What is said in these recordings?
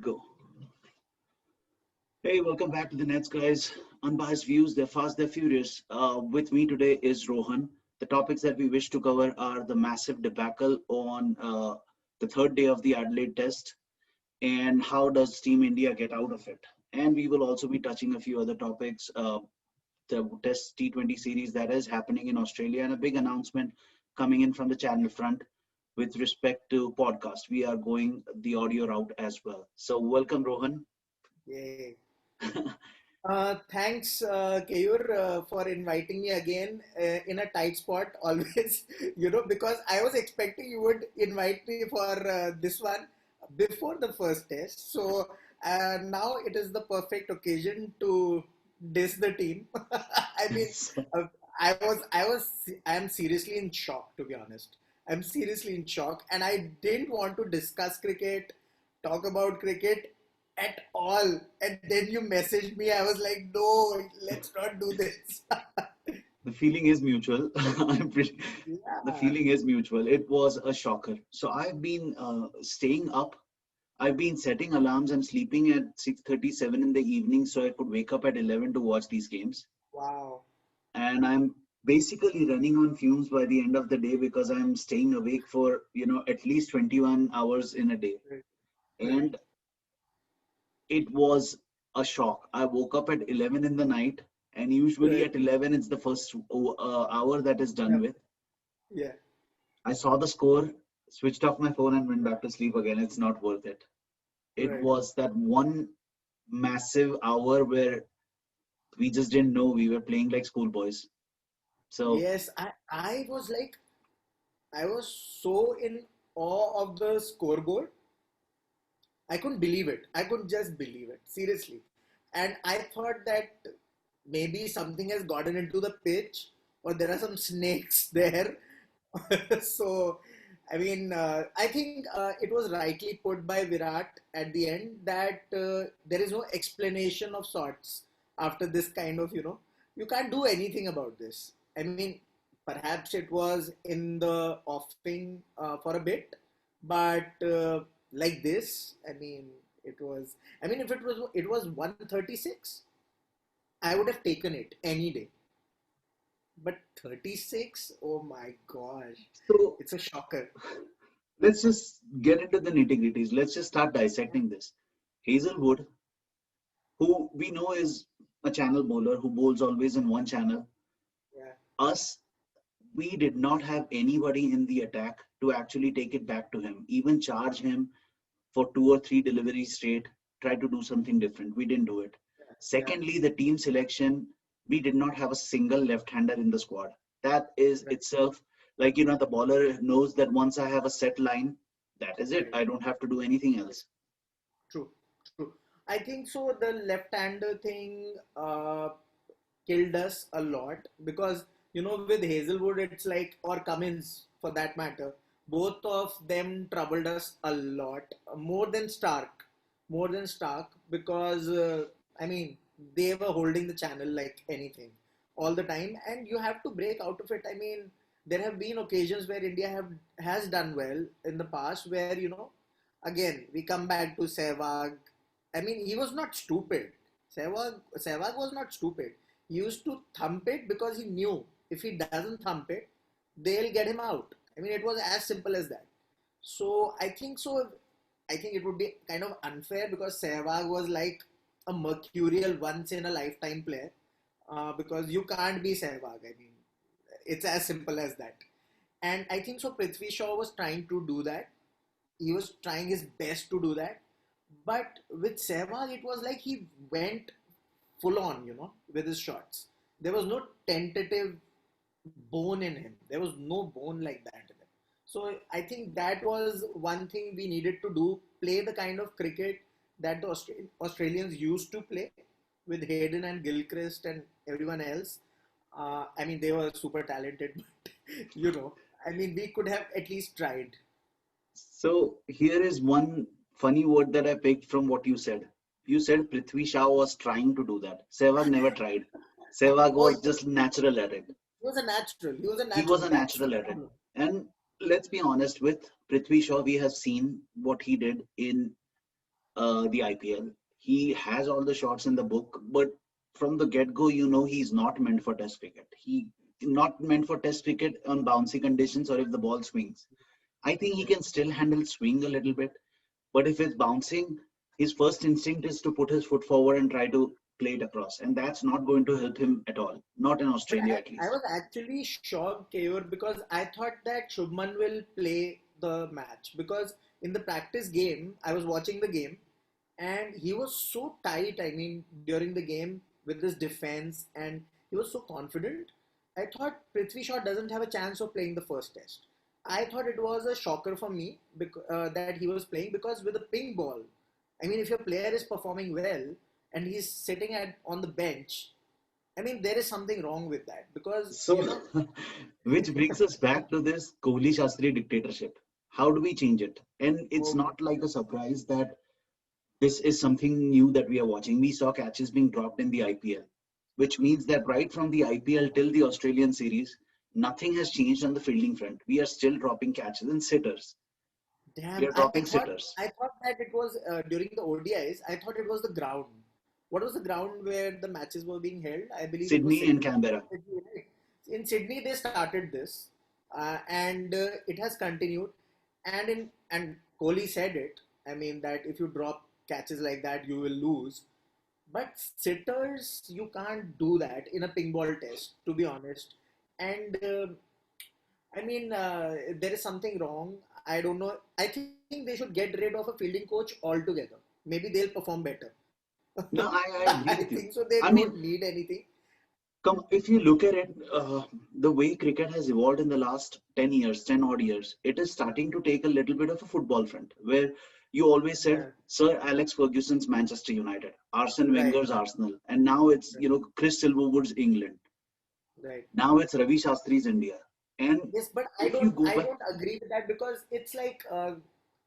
Go. Hey, welcome back to the Nets, guys. Unbiased views, they're fast, they're furious. With me today is Rohan. The topics that we wish to cover are the massive debacle on the third day of the Adelaide Test and how does Team India get out of it. And we will also be touching a few other topics, the Test T20 series that is happening in Australia, and a big announcement coming in from the channel front with respect to podcast. We are going the audio route as well. So, welcome, Rohan. Yay. Thanks, Keyur, for inviting me again in a tight spot always, because I was expecting you would invite me for this one before the first test. So now it is the perfect occasion to diss the team. I mean, uh, I am seriously in shock, to be honest. I'm seriously in shock, and I didn't want to discuss cricket, talk about cricket at all. And then you messaged me. I was like, no, let's not do this. The feeling is mutual. I'm pretty, the Yeah. feeling is mutual. It was a shocker. So I've been staying up. I've been setting alarms and sleeping at 6:37 in the evening so I could wake up at 11 to watch these games. Wow. And I'm basically running on fumes by the end of the day because I'm staying awake for, at least 21 hours in a day. Right. Right. And it was a shock. I woke up at 11 in the night, and usually Right. at 11, it's the first hour that is done Yeah. with. Yeah. I saw the score, switched off my phone, and went back to sleep again. It's not worth it. It Right. was that one massive hour where we just didn't know we were playing like schoolboys. So, Yes. I was so in awe of the scoreboard. I couldn't believe it. I couldn't just believe it. Seriously. And I thought that maybe something has gotten into the pitch or there are some snakes there. So, I think it was rightly put by Virat at the end that there is no explanation of sorts after this kind of, you can't do anything about this. I mean, perhaps it was in the offing for a bit, but like this, if it was 136, I would have taken it any day. But 36, oh my gosh, so it's a shocker. let's just get into the nitty gritties. Let's just start dissecting this. Hazelwood, who we know is a channel bowler who bowls always in one channel, Yeah, us, we did not have anybody in the attack to actually take it back to him, even charge him for two or three deliveries straight, try to do something different. We didn't do it. yeah, Secondly, the team selection, we did not have a single left-hander in the squad. That is right, itself, like, the bowler knows that once I have a set line, that is it. right. I don't have to do anything else. True, true. I think so. The left-hander thing killed us a lot because with Hazelwood, it's like, or Cummins for that matter, both of them troubled us a lot more than Stark because I mean they were holding the channel like anything all the time, and you have to break out of it. I mean, there have been occasions where India have has done well in the past where again we come back to Sehwag. I mean, he was not stupid. Sehwag was not stupid. He used to thump it because he knew if he doesn't thump it, they'll get him out. I mean, it was as simple as that. So I think so. I think it would be kind of unfair because Sehwag was like a mercurial once in a lifetime player because you can't be Sehwag. I mean, it's as simple as that. And I think so. Prithvi Shaw was trying to do that. He was trying his best to do that. But with Sehwag, it was like he went full on, with his shots. There was no tentative bone in him. There was no bone like that in him. So I think that was one thing we needed to do: play the kind of cricket that the Australians used to play with Hayden and Gilchrist and everyone else. I mean, they were super talented, but we could have at least tried. So here is one funny word that I picked from what you said. You said Prithvi Shah was trying to do that. Sehwag never tried. Sehwag Oh, was just natural at it. he was a natural. He was a He was natural. a That's the natural at it. problem. And let's be honest with Prithvi Shaw, we have seen what he did in the IPL. He has all the shots in the book, but from the get-go, he's not meant for Test cricket. He not meant for Test cricket on bouncy conditions or if the ball swings. I think he can still handle swing a little bit, but if it's bouncing, his first instinct is to put his foot forward and try to play it across, and that's not going to help him at all. Not in But Australia, at I least. was actually shocked, Keyur, because I thought that Shubman will play the match. Because in the practice game, I was watching the game and he was so tight. I mean, during the game with his defense, and he was so confident. I thought Prithvi Shaw doesn't have a chance of playing the first test. I thought it was a shocker for me that he was playing because with a ping ball, I mean, if your player is performing well and he's sitting on the bench, I mean, there is something wrong with that because, So, which brings us back to this Kohli-Shastri dictatorship. How do we change it? And it's oh my not like God. a surprise that this is something new that we are watching. We saw catches being dropped in the IPL, which means that right from the IPL till the Australian series, nothing has changed on the fielding front. We are still dropping catches and sitters. We Damn, are I dropping thought sitters. I thought that it was during the ODIs. I thought it was the ground. What was the ground where the matches were being held? I believe it was Sydney and Sydney. Canberra. Sydney, right? In Sydney, they started this, and it has continued. And Kohli said it. I mean that if you drop catches like that, you will lose. But sitters, you can't do that in a ping ball test, to be honest. And I mean, there is something wrong. I don't know. I think they should get rid of a fielding coach altogether. Maybe they'll perform better. No, I I agree with think you. so. They I don't mean, need anything. if you look at it, the way cricket has evolved in the last 10 years, 10 odd years, it is starting to take a little bit of a football front where you always said Yeah, Sir Alex Ferguson's Manchester United, Arsene right, Wenger's Arsenal, and now it's, right, Chris Silverwood's England. right. Now it's Ravi Shastri's India. And Yes, but I if you don't. go I back, don't agree with that because it's like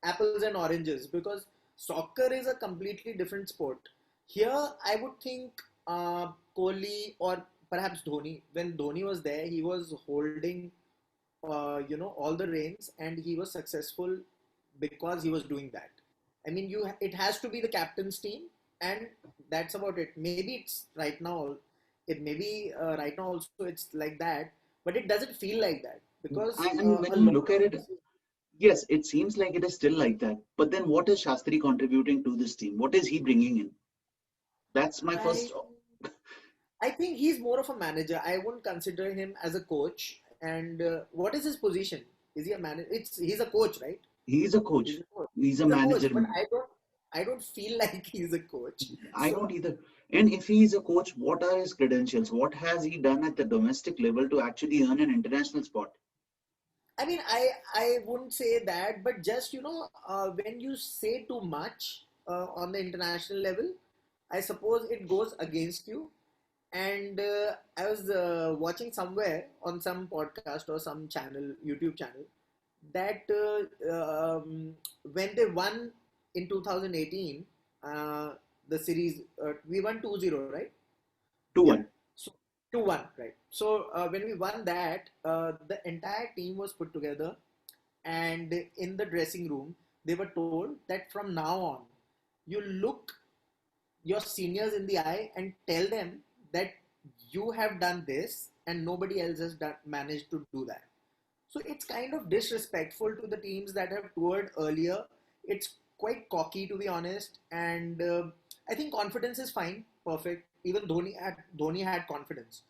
apples and oranges. Because soccer is a completely different sport. Here, I would think Kohli or perhaps Dhoni. When Dhoni was there, he was holding all the reins, and he was successful because he was doing that. I mean, it has to be the captain's team, and that's about it. Maybe it's right now. It maybe right now also it's like that, but it doesn't feel like that because and when a you lot look at of it, this. yes, it seems like it is still like that. But then what is Shastri contributing to this team? What is he bringing in? That's my I first. I think he's more of a manager. I wouldn't consider him as a coach. And what is his position? Is he a manager? He's a coach, right? He's a He's coach. a coach. He's a He's a coach, manager. but I don't feel like he's a coach. I So don't either. And if he is a coach, what are his credentials? What has he done at the domestic level to actually earn an international spot? I mean, I wouldn't say that, but just when you say too much on the international level, I suppose it goes against you. And I was watching somewhere on some podcast or some channel, YouTube channel, that when they won in 2018, the series, we won 2-0, right? 2 Yeah. 1. So 2-1, right? So when we won that, the entire team was put together, and in the dressing room, they were told that from now on, you look your seniors in the eye and tell them that you have done this and nobody else has managed to do that. So it's kind of disrespectful to the teams that have toured earlier. It's quite cocky, to be honest, and I think confidence is fine, perfect. Even Dhoni had confidence.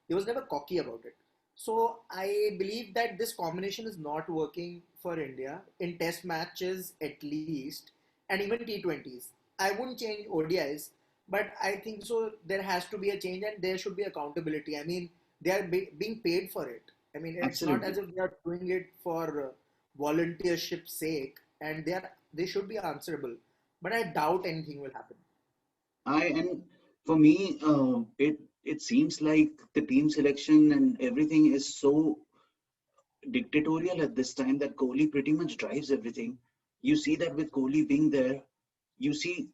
He was never cocky about it. So I believe that this combination is not working for India in Test matches at least, and even T20s. I wouldn't change ODIs, but I think so. There has to be a change, and there should be accountability. I mean, they are being paid for it. I mean, it's not as Absolutely. if they are doing it for volunteership's sake, and they should be answerable. But I doubt anything will happen. And for me, it seems like the team selection and everything is so dictatorial at this time that Kohli pretty much drives everything. You see that with Kohli being there, you see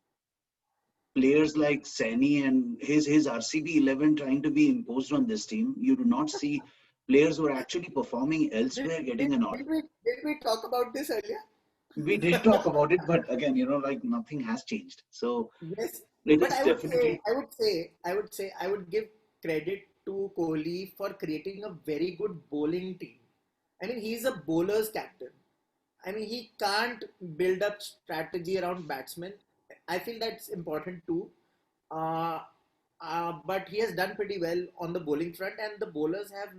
players like Sani and his RCB 11 trying to be imposed on this team. You do not see players who are actually performing Did, elsewhere did, getting a nod. did we talk about this earlier? We did talk about it, but again, like nothing has changed. So Yes, it but is definitely I would give credit to Kohli for creating a very good bowling team. I mean, he's a bowler's captain. I mean, he can't build up strategy around batsmen. I feel that's important too. Uh, but he has done pretty well on the bowling front, and the bowlers have,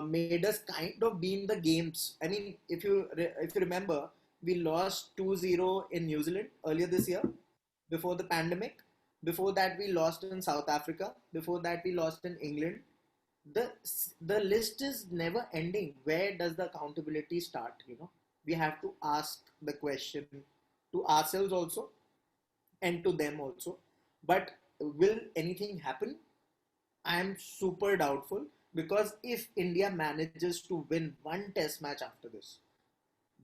made us kind of be in the games. I mean, if you remember, we lost 2-0 in New Zealand earlier this year before the pandemic. Before that, we lost in South Africa. Before that, we lost in England. The the list is never ending. Where does the accountability start? We have to ask the question to ourselves also and to them also. But will anything happen? I am super doubtful, because if India manages to win one test match after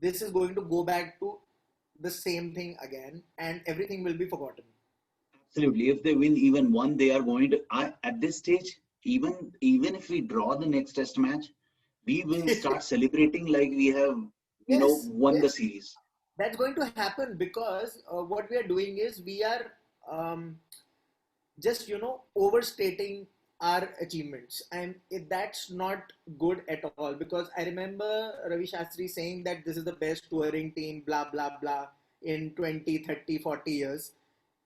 this is going to go back to the same thing again, and everything will be forgotten. absolutely. If they win even one, they are going to. At this stage, even if we draw the next test match, we will start celebrating like we have, Yes, won the yes, series. that's going to happen, because what we are doing is we are just overstating our achievements, and that's not good at all, because I remember Ravi Shastri saying that this is the best touring team, blah blah blah, in 20, 30, 40 years,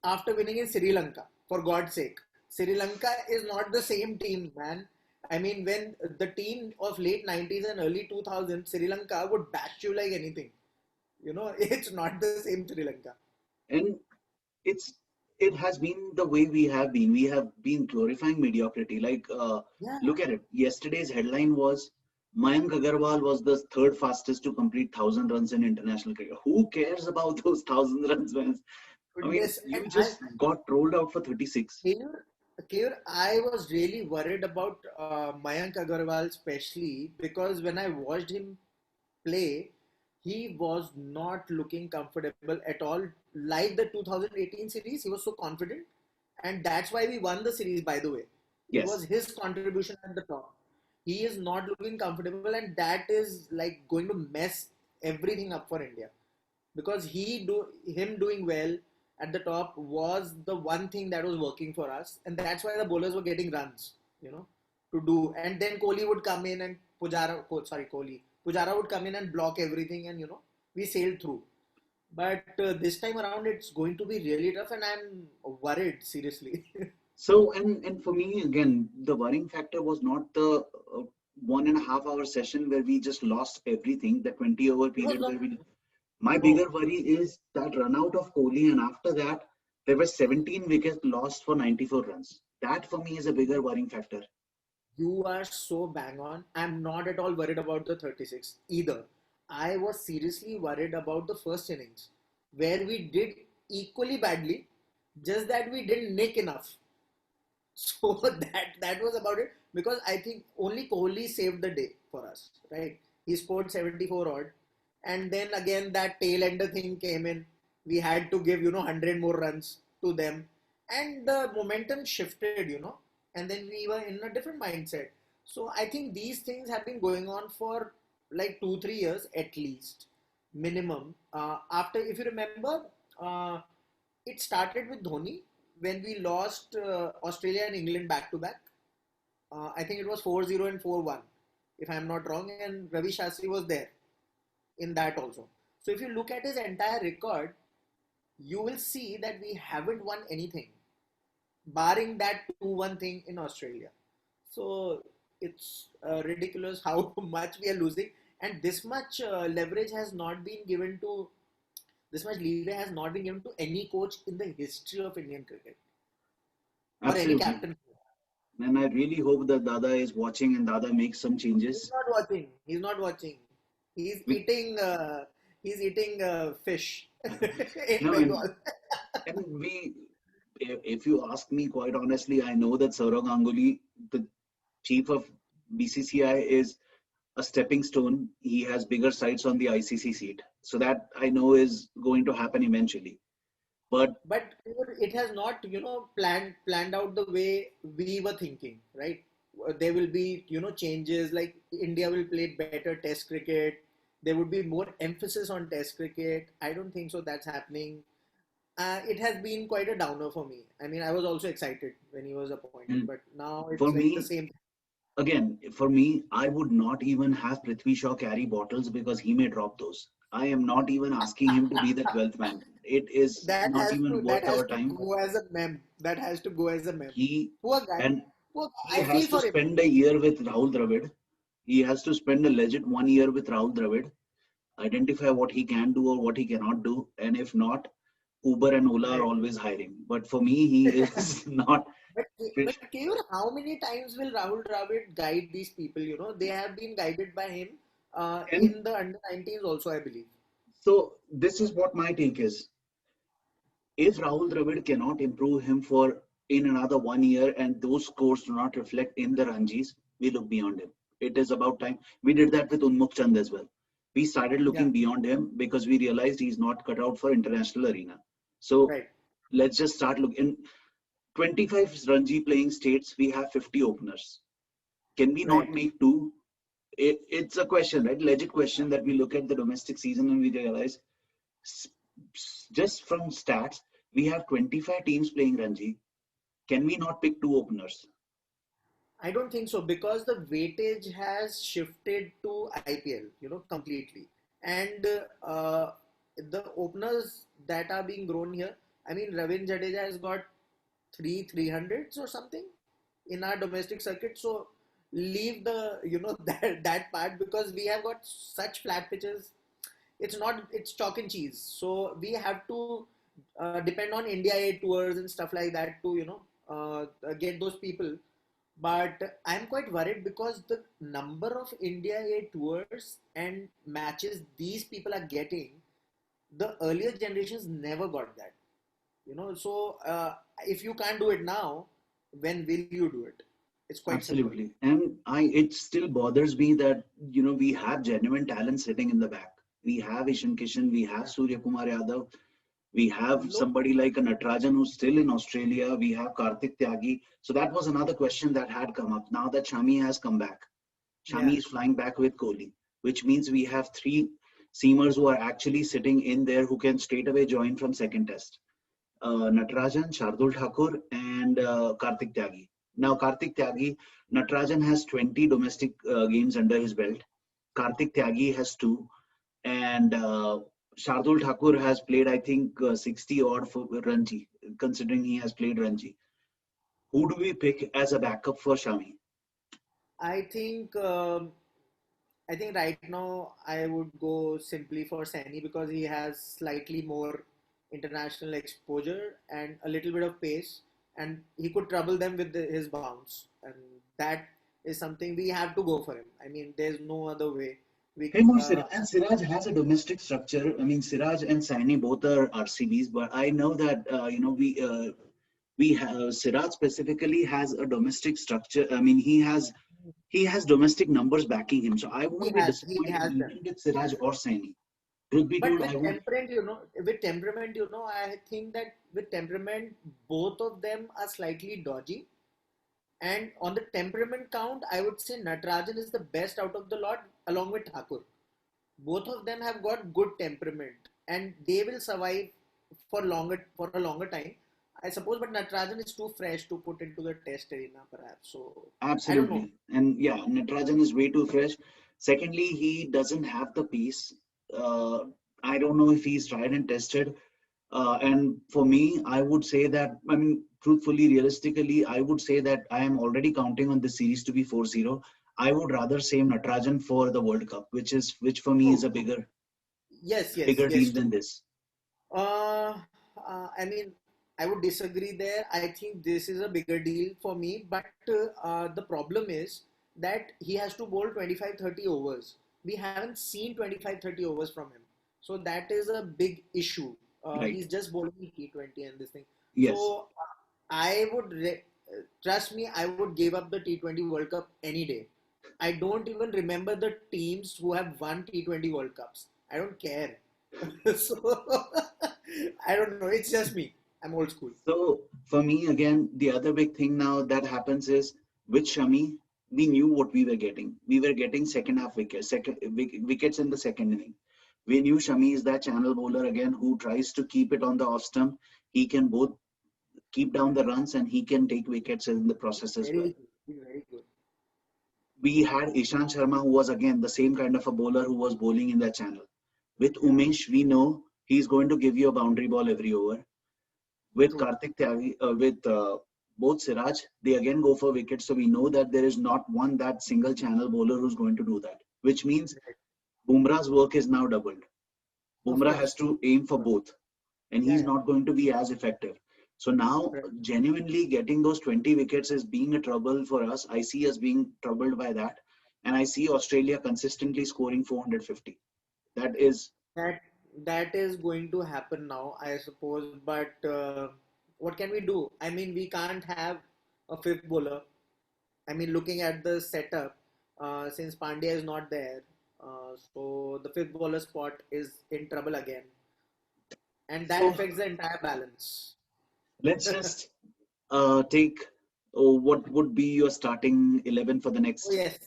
after winning in Sri Lanka. For God's sake, Sri Lanka is not the same team, man. I mean, when the team of late 90s and early 2000s, Sri Lanka would bash you like anything. It's not the same Sri Lanka. And it's it has been the way we have been. We have been glorifying mediocrity. Like, Yeah. look at it. Yesterday's headline was Mayank Agarwal was the third fastest to complete 1,000 runs in international cricket. Who cares about those 1,000 runs, man? I mean, Goodness, and you just got rolled out for 36. Clear, I was really worried about Mayank Agarwal, especially because when I watched him play, he was not looking comfortable at all. Like the 2018 series, he was so confident, and that's why we won the series. By the way, it was Yes, his contribution at the top. He is not looking comfortable, and that is like going to mess everything up for India, because him doing well at the top was the one thing that was working for us, and that's why the bowlers were getting runs, to do. And then Kohli would come in, and Pujara would come in and block everything, and we sailed through. But this time around, it's going to be really tough, and I'm worried seriously. so, and for me again, the worrying factor was not the 1.5 hour session where we just lost everything, the 20 over It was period not. where we. My bigger No, worry is that run out of Kohli, and after that, there were 17 wickets lost for 94 runs. That for me is a bigger worrying factor. you are so bang on. I'm not at all worried about the 36 either. I was seriously worried about the first innings, where we did equally badly, just that we didn't nick enough. So that was about it, because I think only Kohli saved the day for us, right? He scored 74 odd, and then again that tail ender thing came in. We had to give 100 more runs to them, and the momentum shifted, and then we were in a different mindset. So I think these things have been going on for like 2-3 years at least, minimum. After, if you remember, uh, it started with Dhoni when we lost Australia and England back to back. I think it was 4-0 and 4-1, if I'm not wrong, and Ravi Shastri was there in that also. So if you look at his entire record, you will see that we haven't won anything, barring that 2-1 thing in Australia. So it's ridiculous how much we are losing, and this much leverage has not been given to this much leeway has not been given to any coach in the history of Indian cricket, or any Absolutely. captain. And I really hope that Dada is watching and Dada makes some He's changes. not watching. He's not watching. He's We, eating. He's eating fish in no, Bengal. and we, if you ask me quite honestly, I know that Saurav Ganguly, the chief of BCCI, is a stepping stone. He has bigger sights on the ICC seat. So that I know is going to happen eventually. But But it has not, planned out the way we were thinking. Right? There will be, changes. Like India will play better Test cricket. there would be more emphasis on Test cricket. I don't think so. That's happening. It has been quite a downer for me. I mean, I was also excited when he was appointed, And but now it's for like the me, same. again, for me, I would not even have Prithvi Shaw carry bottles because he may drop those. I am not even asking him to be the 12th man. It is not even That worth has our to time. go as a mem. That has to go as a mem. He Poor guy. and Poor he guy. I feel has to for him. spend a year with Rahul Dravid. He has to spend a legit 1 year with Rahul Dravid, identify what he can do or what he cannot do, and if not, Uber and Ola I are agree. always hiring. But for me, he is not But fit. Keyur, how many times will Rahul Dravid guide these people? You know, they have been guided by him And in the under 19s also, I believe. so this is what my take is. If Rahul Dravid cannot improve him for in another 1 year and those scores do not reflect in the Ranjis, we look beyond him. It is about time. We did that with Unmukh Chand as well. We started Yeah, looking beyond him because we realized he's not cut out for international arena. So right. let's just start looking. In 25 Ranji playing states, we have 50 openers. Can we not Right. make two? It's a question, right? Legit question that we look at the domestic season and we realize just from stats, we have 25 teams playing Ranji. Can we not pick two openers? I don't think so because the weightage has shifted to IPL, you know, completely. And the openers that are being grown here, I mean, Ravin Jadeja has got 300s or something in our domestic circuit. So leave the, you know, that part because we have got such flat pitches. It's not, it's chalk and cheese. So we have to depend on India A tours and stuff like that to, you know, get those people. But I'm quite worried because the number of India A tours and matches these people are getting, the earlier generations never got that. You know, so if you can't do it now, when will you do it? It's quite simple. Absolutely. And it still bothers me that, we have genuine talent sitting in the back. We have Ishan Kishan, we have Yeah. Surya Kumar Yadav, we have Look, somebody like a Natarajan who's still in Australia, we have Karthik Tyagi. So that was another question that had come up. Now that Shami has come back, yeah, Shami is flying back with Kohli, which means we have three seamers who are actually sitting in there who can straight away join from second test. Natarajan, Shardul Thakur, and Karthik Tyagi. Now, Karthik Tyagi, Natarajan has 20 domestic games under his belt. Karthik Tyagi has two, and Shardul Thakur has played, I think, 60 odd for Ranji, considering he has played Ranji. Who do we pick as a backup for Shami? I think I think right now I would go simply for Sani because he has slightly more international exposure and a little bit of pace, and he could trouble them with his bounce, and that is something we have to go for him. I mean, there's no other way. We Him or Siraj? And Siraj has a domestic structure. I mean, Siraj and Saini both are RCBs, but I know that we have Siraj specifically has a domestic structure. I mean, he has domestic numbers backing him, so I won't be he disappointed has them. even with Siraj or Saini. Truth be But told, I would. with temperament, you know, I think that with temperament, both of them are slightly dodgy. And on the temperament count, I would say Natarajan is the best out of the lot, along with Thakur. Both of them have got good temperament, and they will survive for a longer time, I suppose. But Natarajan is too fresh to put into the test arena, perhaps. So I don't know. Absolutely. And yeah, Natarajan is way too fresh. Secondly, he doesn't have the pace. Uh, I don't know if he's tried and tested. And for me, I would say that, I mean, truthfully, realistically, I would say that I am already counting on the series to be 4-0. I would rather save Natarajan for the World Cup, which for me is True, a true. bigger Yes, deal than true. this. I mean, I would disagree there. I think this is a bigger deal for me, but the problem is that he has to bowl 25-30 overs. We haven't seen 25-30 overs from him. So that is a big issue. Right. He's just bowling T20 and this thing. Yes. So I would, trust me, I would give up the T20 World Cup any day. I don't even remember the teams who have won T20 World Cups. I don't care. So I don't know. It's just me. I'm old school. So for me, again, the other big thing now that happens is with Shami. we knew what we were getting. We were getting second half wickets, wickets in the second inning. We knew Shami is that channel bowler again who tries to keep it on the off stump. He can both keep down the runs and he can take wickets in the process as well. Very good. He's very good. We had Ishant Sharma, who was again the same kind of a bowler who was bowling in that channel. With Yeah. Umesh, we know he's going to give you a boundary ball every over. With True. Karthik Tyagi, with both Siraj, they again go for wickets. So we know that there is not one that single channel bowler who's going to do that, which means Right. Bumrah's work is now doubled. Of Bumrah has course. to aim for Of course. both, and Yeah. he's Yeah. not going to be as effective. So now, Right. genuinely getting those 20 wickets is being a trouble for us. I see us being troubled by that, and I see Australia consistently scoring 450. That is That that is going to happen now, I suppose. But what can we do? I mean, we can't have a fifth bowler. I mean, looking at the setup, since Pandya is not there, so the fifth bowler spot is in trouble again, and that so. affects the entire balance. Let's just take what would be your starting 11 for the Oh next. yes,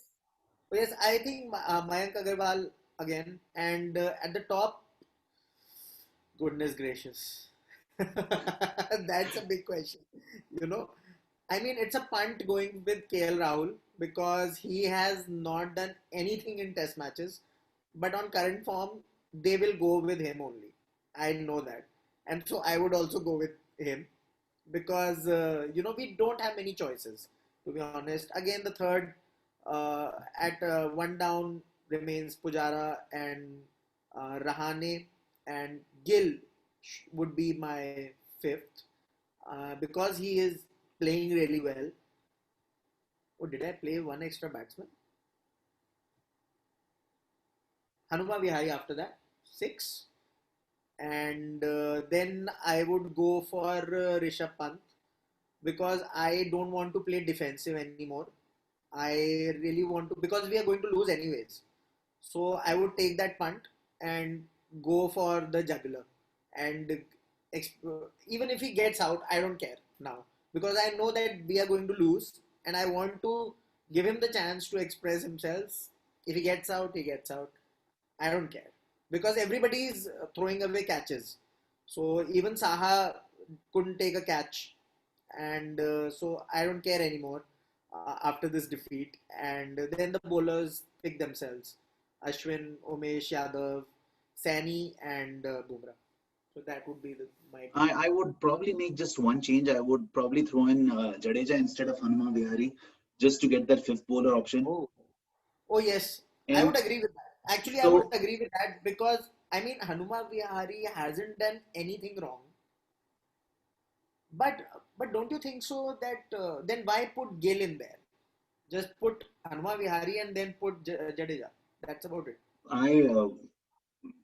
oh yes. I think Mayank Agarwal again, and at the top, goodness gracious, that's a big question. You know, I mean, it's a punt going with KL Rahul because he has not done anything in test matches. But on current form, they will go with him only. I know that. And so I would also go with him because, we don't have many choices, to be honest. Again, the third at one down remains Pujara and Rahane, and Gill would be my fifth because he is playing really well. Oh, did I play one extra batsman? Hanuma Vihari after that, six. And then I would go for Rishabh Pant because I don't want to play defensive anymore. I really want to because we are going to lose anyways. So I would take that punt and go for the juggler. And even if he gets out, I don't care now because I know that we are going to lose, and I want to give him the chance to express himself. If he gets out, he gets out. I don't care because everybody is throwing away catches. So even Saha couldn't take a catch, and so I don't care anymore after this defeat. And then the bowlers pick themselves: Ashwin, Umesh Yadav, Sani, and Bumrah. So that would be my team. I would probably make just one change. I would probably throw in Jadeja instead of Hanuma Vihari just to get that fifth bowler option. Oh, oh yes, I would And agree with that. Actually, I would so agree with that because I mean Hanuma Vihari hasn't done anything wrong. But don't you think so that then why put Gill in there? Just put Hanuma Vihari and then put Jadeja. That's about it. I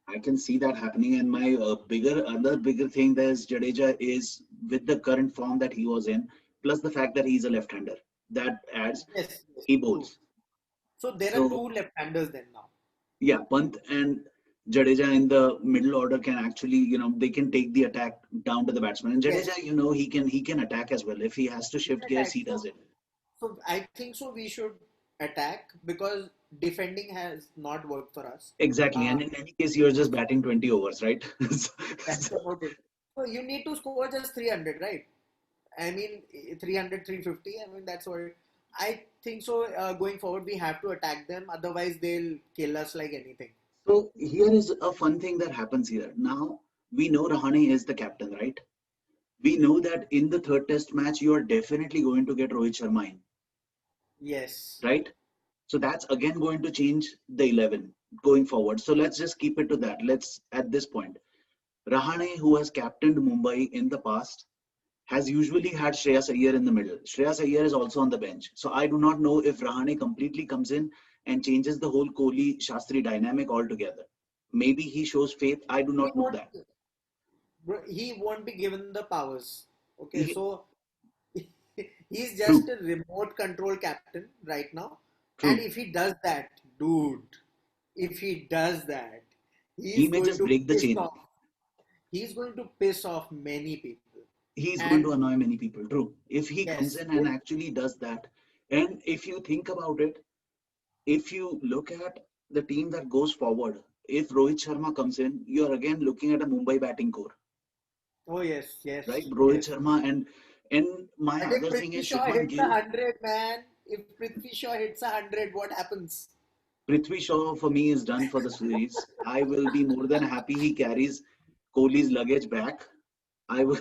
I can see that happening. And my other bigger thing there is Jadeja is with the current form that he was in, plus the fact that he's a left-hander. That adds, Yes, yes, he true. bowls. So there are So two left-handers then now. yeah, Pant and Jadeja in the middle order can actually, they can take the attack down to the batsman. And Yes, Jadeja, he can attack as well. If he has to he can shift gears, attack. he does it. So I think so. We should attack because defending has not worked for us. Exactly. Uh, And in any case, you're just batting 20 overs, right? that's about it. So you need to score just 300, right? I mean, 300, 350. I mean, that's what I think so. Going forward, we have to attack them. Otherwise, they'll kill us like anything. So here is a fun thing that happens here. Now, we know Rahane is the captain, right? We know that in the third test match, you are definitely going to get Rohit Sharma in, Yes. right? So that's again going to change the 11 going forward. So let's just keep it to that. Let's, at this point, Rahane, who has captained Mumbai in the past, has usually had Shreyas Iyer in the middle. Shreyas Iyer is also on the bench. So I do not know if Rahane completely comes in and changes the whole Kohli-Shastri dynamic altogether. Maybe he shows faith. I do He not know won't. that. He won't be given the powers. Okay, He, so he's just true, a remote control captain right now. And true. if he does that, dude, if he does that, He he's may going just to break the piss chain. off. He's going to piss off many people. He is going to And annoy many people. True. If he comes yes, in and actually does that, And if you think about it, if you look at the team that goes forward, if Rohit Sharma comes in, you're again looking at a Mumbai batting core, Oh yes, right? yes, Rohit yes. Sharma and my But if other thing Prithvi is Shaw Shubman hits a Gill. hundred, man, if Prithvi Shaw hits a hundred, what happens? Prithvi Shaw for me is done for the series. I will be more than happy he carries Kohli's luggage back. I will.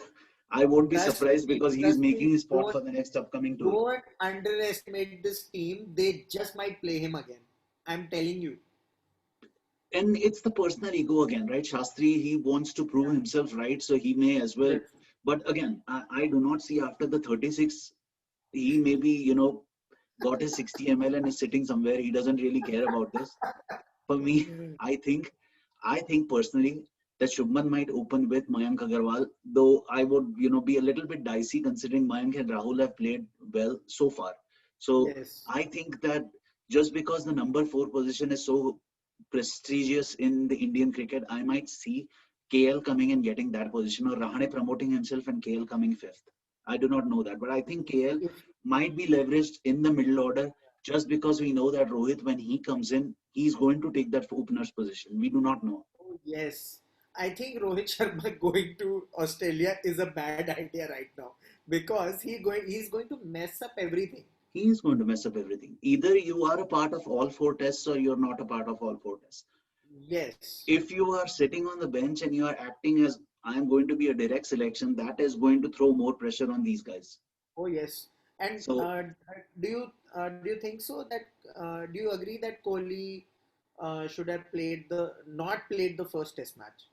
I won't be surprised because he's Trust making me, his spot for the next upcoming tour. don't underestimate this team. They just might play him again. I'm telling you. And it's the personal ego again, right? Shastri, he wants to prove himself right, so he may as well. Yes. But again, I do not see after the 36, he maybe, got his 60 ml and is sitting somewhere. He doesn't really care about this. For me, I think, I think personally that Shubman might open with Mayank Agarwal, though I would, be a little bit dicey considering Mayank and Rahul have played well so far. So Yes. I think that just because the number four position is so prestigious in the Indian cricket, I might see KL coming and getting that position or Rahane promoting himself and KL coming fifth. I do not know that, but I think KL If might be leveraged in the middle order just because we know that Rohit, when he comes in, he's going to take that opener's position. We do not know. Oh, yes. I think Rohit Sharma going to Australia is a bad idea right now because he's going to mess up everything. He's going to mess up everything. Either you are a part of all four tests or you're not a part of all four tests. Yes. If you are sitting on the bench and you are acting as I am going to be a direct selection, that is going to throw more pressure on these guys. Oh yes. And So do you think so that do you agree that Kohli should have played the not played the first Test match?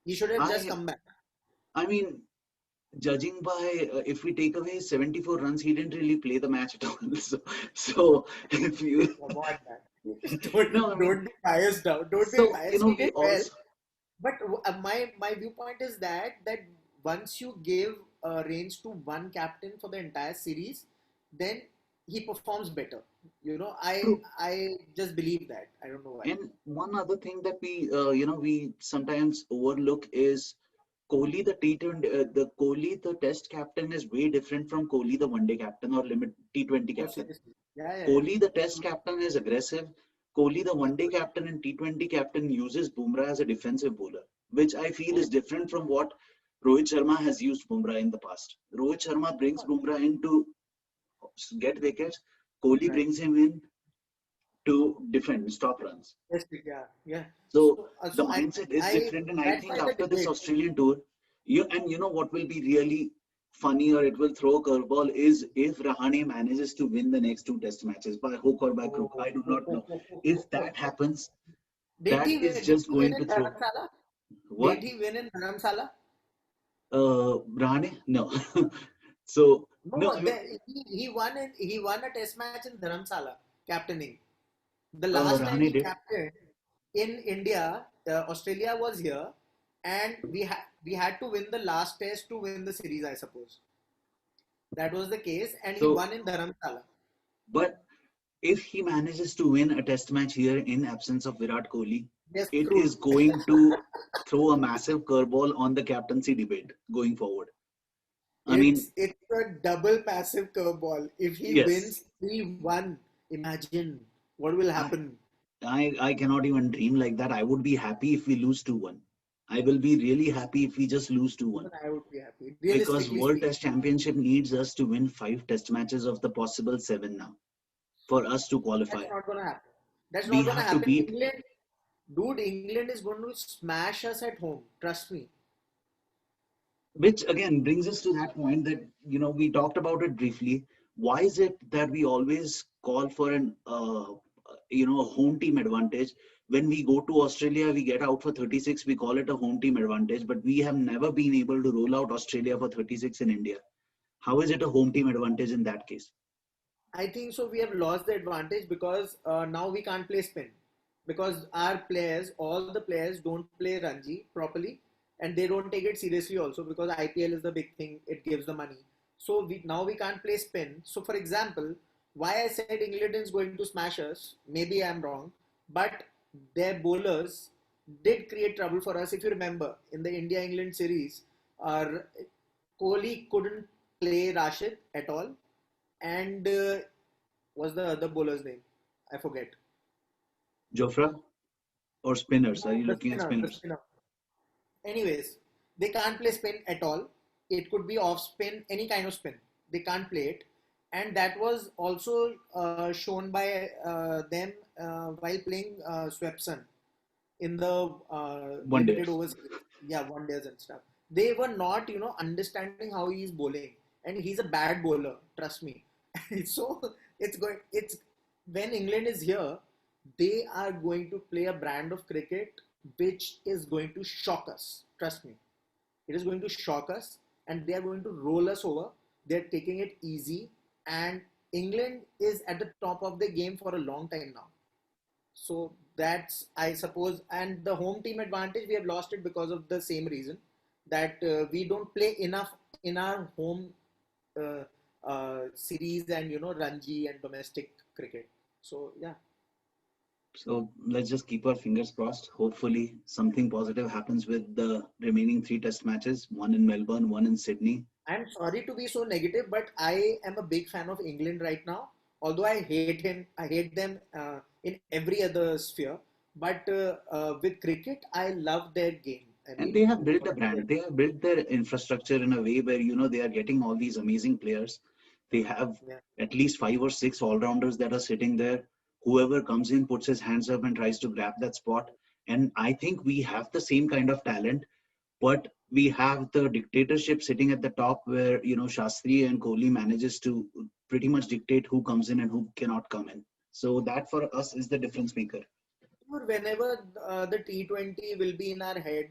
He should have just I, come back. I mean, judging by if we take away 74 runs, he didn't really play the match at all. So if Hey, you come on, man. no, I mean, Don't be biased now. Don't be so biased. He we did well. also But my viewpoint is that once you give range to one captain for the entire series, then he performs better. You know, true. I just believe that. I don't know why. And one other thing that we sometimes overlook is Kohli, the T20, the Kohli, the Test captain is way different from Kohli, the One Day captain or limit T20 Oh, captain. seriously. Yeah, yeah, yeah. Kohli, the Test captain, is aggressive. Kohli, the One Day captain and T20 captain, uses Bumrah as a defensive bowler, which I feel is different from what Rohit Sharma has used Bumrah in the past. Rohit Sharma brings Bumrah in to get wickets. Kohli Right. brings him in to defend, stop runs. Yes, yeah, yeah. So the So mindset is I different, and I that's think why the after this debate. Australian tour, you know what will be really funny or it will throw a curveball is if Rahane manages to win the next two test matches by hook or by crook. I do not know. If that happens, that is Did just he win going to in throw Dharamsala? what? Did he win in Dharamsala? Rahane? No. So no, No, I mean he won a test match in Dharamsala, captaining. The last time Rahane he did. captained in India, Australia was here, and we had to win the last test to win the series, I suppose. That was the case, and he So, won in Dharamsala. but if he manages to win a test match here in absence of Virat Kohli, They're it screwed. is going to throw a massive curveball on the captaincy debate going forward. I mean, It's a double passive curveball. If he yes, wins 3-1, imagine what will I, happen. I cannot even dream like that. I would be happy if we lose 2-1. I will be really happy if we just lose 2-1 Even I would be happy. because Realistically World speaking, Test Championship needs us to win 5 test matches of the possible 7 now for us to qualify. that's not gonna happen. That's We not gonna have to happen. beat. England, dude, England is going to smash us at home. Trust me. Which again brings us to that point that we talked about it briefly. Why is it that we always call for an a home team advantage? When we go to Australia, we get out for 36. We call it a home team advantage, but we have never been able to roll out Australia for 36 in India. How is it a home team advantage in that case? I think so. We have lost the advantage because now we can't play spin because our players, all the players, don't play Ranji properly, and they don't take it seriously also because IPL is the big thing. It gives the money. So we can't play spin. So for example, why I said England is going to smash us? Maybe I'm wrong, but their bowlers did create trouble for us. If you remember in the India England series, Kohli couldn't play Rashid at all, and what's the other bowler's name? I forget. Jofra or spinners? Are No, you the looking at spinner, the spinners? spinner. Anyways, they can't play spin at all. It could be off spin, any kind of spin. They can't play it. And that was also shown by them while playing Swepson in the One limited days. overs, yeah, one days and stuff. They were not, understanding how he is bowling, and he's a bad bowler. Trust me. So it's when England is here, they are going to play a brand of cricket which is going to shock us. Trust me, it is going to shock us, and they are going to roll us over. They're taking it easy, and England is at the top of the game for a long time now. So that's, I suppose, and the home team advantage, we have lost it because of the same reason that we don't play enough in our home uh, series and Ranji and domestic cricket. So yeah, So let's just keep our fingers crossed. Hopefully, something positive happens with the remaining three test matches, one in Melbourne, one in Sydney. I'm sorry to be so negative, but I am a big fan of England right now. Although I hate them in every other sphere. But with cricket, I love their game. I And mean, they have built a whatever they brand. They have built their infrastructure in a way where, they are getting all these amazing players. They have yeah. at least 5 or 6 all-rounders that are sitting there. Whoever comes in puts his hands up and tries to grab that spot. And I think we have the same kind of talent, but we have the dictatorship sitting at the top where, Shastri and Kohli manages to pretty much dictate who comes in and who cannot come in. So that for us is the difference maker. Or whenever the T20 will be in our head,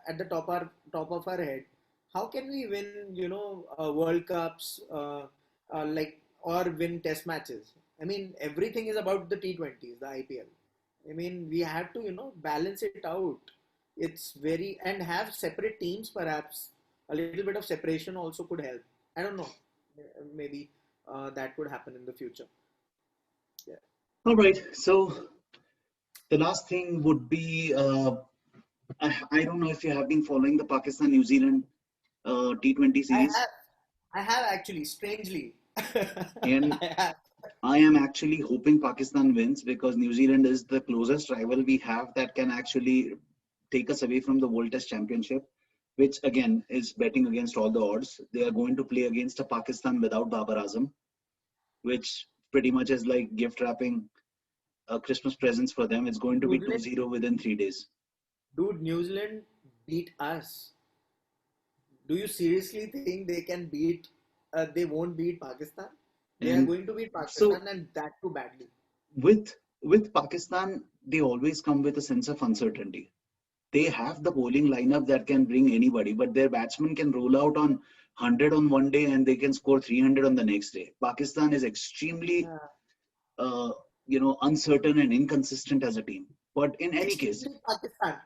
at the top of our head, how can we win, World Cups, or win Test matches? I mean, everything is about the T20s, the IPL. I mean, we have to, balance it out. It's very, and have separate teams perhaps. A little bit of separation also could help. I don't know. Maybe that could happen in the future. Yeah. All right. So the last thing would be I don't know if you have been following the Pakistan New Zealand T20 I series, have. I have actually, strangely. and I have. I am actually hoping Pakistan wins because New Zealand is the closest rival we have that can actually take us away from the World Test Championship, which again is betting against all the odds. They are going to play against a Pakistan without Babar Azam, which pretty much is like gift wrapping Christmas presents for them. It's going to New be Zealand, 2-0 within 3 days. dude, New Zealand beat us. Do you seriously think they can beat, they won't beat Pakistan? They are And going to beat so Pakistan and that too badly. with Pakistan, they always come with a sense of uncertainty. They have the bowling lineup that can bring anybody, but their batsmen can roll out on 100 on one day and they can score 300 on the next day. Pakistan is extremely, Yeah. uh, uncertain and inconsistent as a team. But in any case, Extremely Pakistan.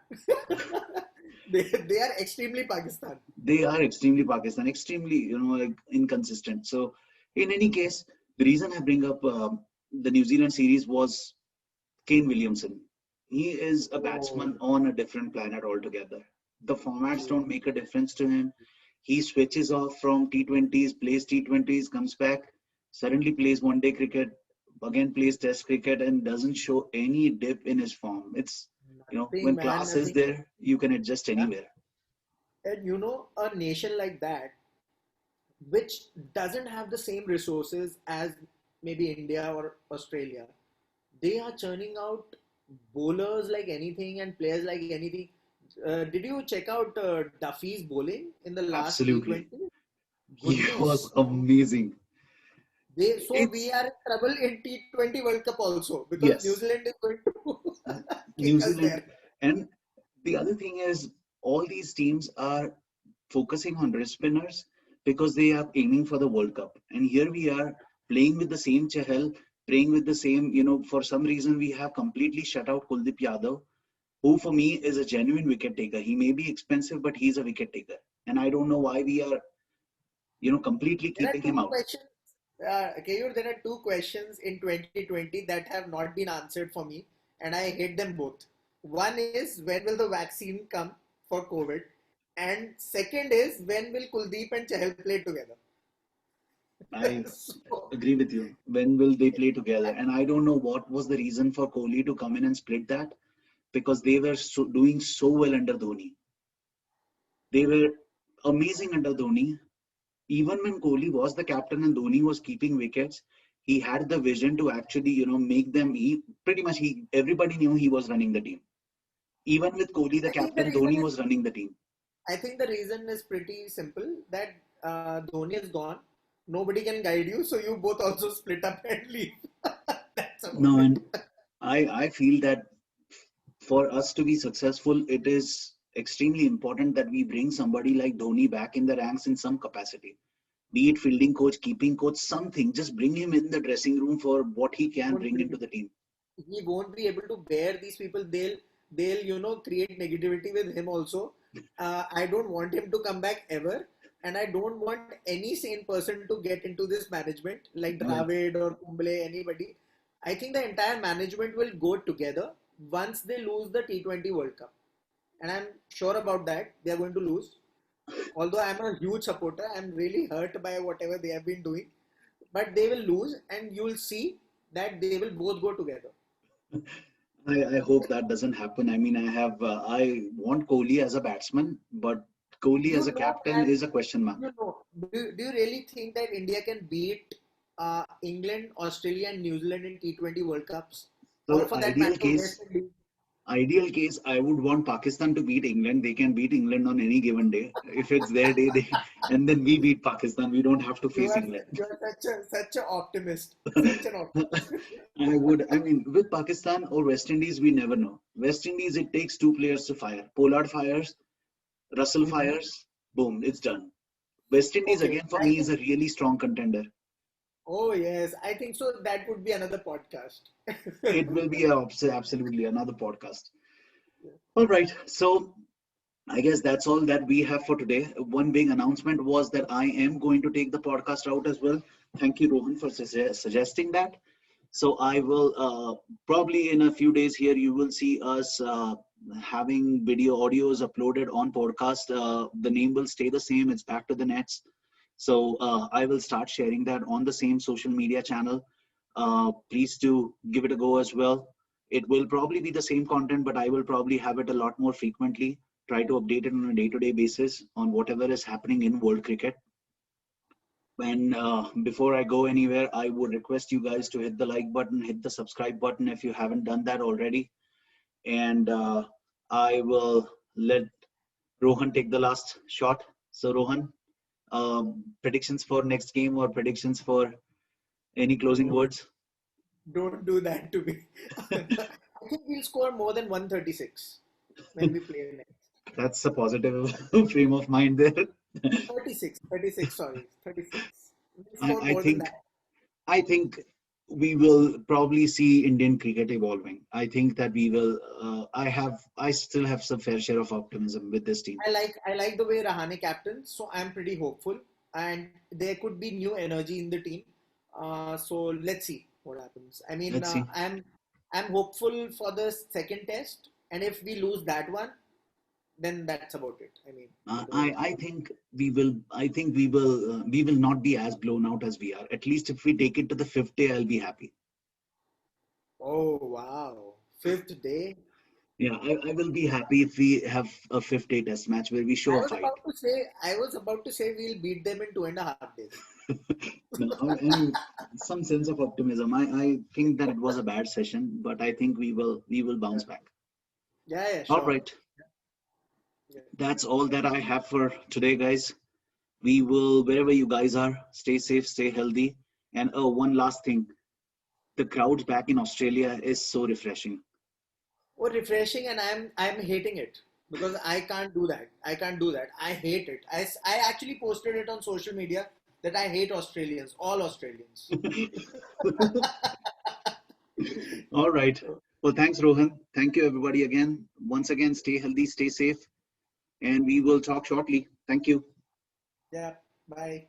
They are extremely Pakistan. they are extremely Pakistan, extremely, like inconsistent. So in any case, the reason I bring up the New Zealand series was Kane Williamson. He is a Oh, batsman on a different planet altogether. The formats true. don't make a difference to him. He switches off from T20s, plays T20s, comes back, suddenly plays one day cricket, again plays test cricket, and doesn't show any dip in his form. It's, Nothing, when man, class is nothing. there, you can adjust Yeah. anywhere. And a nation like that, which doesn't have the same resources as maybe India or Australia, they are churning out bowlers like anything and players like anything. Did you check out Duffy's bowling in the last Absolutely. T20? He was Goodness. amazing. So we It's, are in trouble in T20 World Cup also because New yes, Zealand is going to kick New us Zealand. there. And the other thing is, all these teams are focusing on wrist spinners because they are aiming for the World Cup. And here we are playing with the same Chahal, playing with the same, for some reason we have completely shut out Kuldeep Yadav, who for me is a genuine wicket taker. He may be expensive, but he's a wicket taker. And I don't know why we are, completely There are keeping him two out. questions. Kayur, there are two questions in 2020 that have not been answered for me, and I hate them both. One is when will the vaccine come for COVID, and second is when will Kuldeep and Chahal play together? I So, agree with you. When will they play together? And I don't know what was the reason for Kohli to come in and split that, because they were doing so well under Dhoni. They were amazing under Dhoni. Even when Kohli was the captain and Dhoni was keeping wickets, he had the vision to actually, make them. He pretty much everybody knew he was running the team. Even with Kohli the I think the captain, reason Dhoni is was running the team. I think the reason is pretty simple that Dhoni is gone. Nobody can guide you, so you both also split up and leave. That's about No, it. and I feel that for us to be successful, it is extremely important that we bring somebody like Dhoni back in the ranks in some capacity. Be it fielding coach, keeping coach, something. Just bring him in the dressing room for what he can Won't bring be, into the team. he won't be able to bear these people. They'll create negativity with him also. I don't want him to come back ever, and I don't want any sane person to get into this management like No, Dravid or Kumble, anybody. I think the entire management will go together once they lose the T20 World Cup, and I'm sure about that they are going to lose. Although I'm a huge supporter, I'm really hurt by whatever they have been doing, but they will lose, and you'll see that they will both go together. I hope that doesn't happen. I mean, I want Kohli as a batsman, but Kohli You as a know, captain and is a question mark. do you really think that India can beat England, Australia, and New Zealand in T20 World Cups, or So for that matter, West Indies? ideal case, I would want Pakistan to beat England. They can beat England on any given day. If it's their day, and then we beat Pakistan. We don't have to You face are England. you are such an optimist, such an optimist. I mean, with Pakistan or West Indies, we never know. West Indies, it takes two players to fire. Pollard fires, Russell Mhm. fires, boom, it's done. West Indies, Okay, again, for I me, is think. a really strong contender. Oh yes, I think so. That would be another podcast. It will be absolutely another podcast. All right. So I guess that's all that we have for today. One big announcement was that I am going to take the podcast out as well. Thank you, Rohan, for suggesting that. So I will probably in a few days here, you will see us having video audios uploaded on podcast. The name will stay the same. It's Back to the Nets. So I will start sharing that on the same social media channel. Please do give it a go as well. It will probably be the same content, but I will probably have it a lot more frequently. Try to update it on a day-to-day basis on whatever is happening in world cricket. And before I go anywhere, I would request you guys to hit the like button, hit the subscribe button if you haven't done that already. And I will let Rohan take the last shot. So, Rohan, predictions for next game or predictions for any closing Oh, words? don't do that to me. I think we'll score more than 136 when we play next. That's a positive frame of mind there. 36, sorry, 36. We'll I, score I more than think that. I think we will probably see Indian cricket evolving. I think that we will. I still have some fair share of optimism with this team. I like the way Rahane captains, so I'm pretty hopeful, and there could be new energy in the team. So let's see what happens. I mean, Let's see. I'm hopeful for the second test, and if we lose that one, then that's about it. I mean, otherwise, I think we will. I think we will not be as blown out as we are. At least if we take it to the fifth day, I'll be happy. oh wow, fifth day. Yeah, I will be happy if we have a fifth day test match where we show a fight. I was about to say we'll beat them in 2.5 days. No, I mean some sense of optimism. I think that it was a bad session, but I think we will bounce Yeah, back. yeah, All sure. right, Yeah. that's all that I have for today, guys. We will, wherever you guys are, stay safe, stay healthy. And one last thing, the crowds back in Australia is so refreshing. Oh, refreshing, and I'm hating it because I can't do that. I can't do that. I hate it. I actually posted it on social media that I hate Australians, all Australians. All right. Well, thanks, Rohan. Thank you, everybody, again. Once again, stay healthy, stay safe, and we will talk shortly. Thank you. Yeah. Bye.